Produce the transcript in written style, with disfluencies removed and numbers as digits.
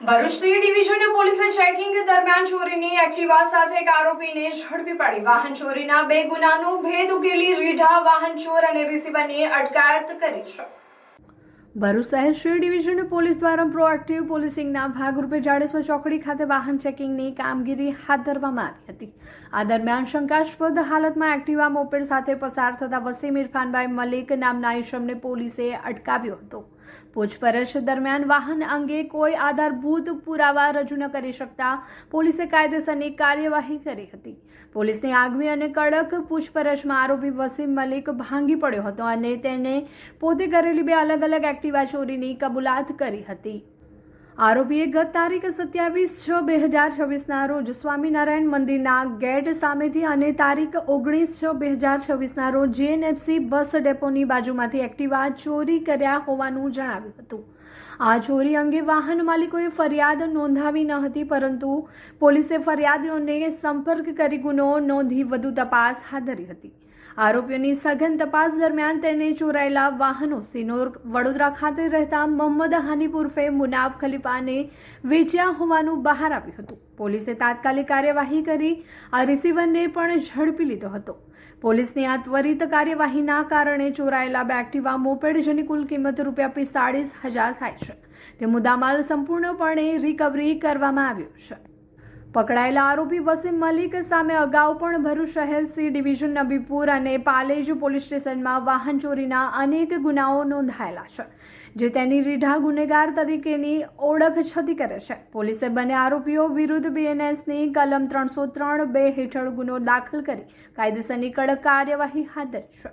Bharuch C division પોલીસે checking દરમિયાન ચોરીની એક્ટિવા સાથે એક આરોપીને ઝડપી પાડી વાહન ચોરીના 2 ગુનાનો ભેદ ઉકેલી રીઢા વાહન ચોર અને રિસીવરની અટકાયત કરી છે। ભરૂચ શહેર સી ડિવિઝન પોલીસ દ્વારા પ્રોએક્ટિવ પોલીસિંગના ભાગરૂપે જાડેશ્વર ચોકડી ખાતે વાહન ચેકિંગની કામગીરી હાથ ધરવામાં આવી હતી। આ દરમિયાન શંકાસ્પદ હાલતમાં એક્ટિવા મોપેડ સાથે પસાર થતા વસીમ ઇરફાનભાઈ મલિક નામના ઈસમને પોલીસે અટકાવ્યો હતો। પૂછપરછ દરમિયાન વાહન અંગે કોઈ આધારભૂત પુરાવા રજૂ ન કરી શકતા પોલીસે કાયદેસરની કાર્યવાહી કરી હતી। પોલીસની આગવી અને કડક પૂછપરછમાં આરોપી વસીમ મલિક ભાંગી પડ્યો હતો અને તેને પોતે કરેલી 2 અલગ અલગ એક્ટિવા ચોરીની કબૂલાત કરી હતી। આરોપીએ ગત તારીખ 27/6/2026ના રોજ સ્વામિનારાયણ મંદિરના ગેટ સામેથી અને તારીખ 19/6/2026ના રોજ JNFC બસ ડેપોની બાજુમાંથી એક્ટિવા ચોરી કર્યા હોવાનું જણાવ્યું હતું। આ ચોરી અંગે વાહન માલિકોએ ફરિયાદ નોંધાવી ન હતી, પરંતુ પોલીસે ફરિયાદીઓને સંપર્ક કરી ગુનો નોંધી વધુ તપાસ હાથ ધરી હતી। આરોપીઓની સઘન તપાસ દરમિયાન તેને ચોરાયેલા વાહનો સિનોર વડોદરા ખાતે રહેતા મોહમ્મદ હાનિફ ઉર્ફે મુનાફ ખલીફાને વેચ્યા હોવાનું બહાર આવ્યું હતું। પોલીસે તાત્કાલિક કાર્યવાહી કરી આ રિસીવરને પણ ઝડપી લીધો હતો। પોલીસની આ ત્વરિત કાર્યવાહીના કારણે ચોરાયેલા 2 એક્ટિવા મોપેડ જેની કુલ કિંમત ₹45,000 થાય છે તે મુદ્દામાલ સંપૂર્ણપણે રિકવરી કરવામાં આવ્યો છે। પકડાયેલા આરોપી વસીમ મલિક સામે અગાઉ પણ ભરૂચ શહેર સી ડિવિઝન નબીપુર અને પાલેજ પોલીસ સ્ટેશનમાં વાહન ચોરીના અનેક ગુનાઓ નોંધાયેલા છે, જે તેની રીઢા ગુનેગાર તરીકેની ઓળખ છતી કરે છે। પોલીસે બંને આરોપીઓ વિરુદ્ધ BNSની કલમ 303(2) હેઠળ ગુનો દાખલ કરી કાયદેસરની કડક કાર્યવાહી હાથ ધરી છે।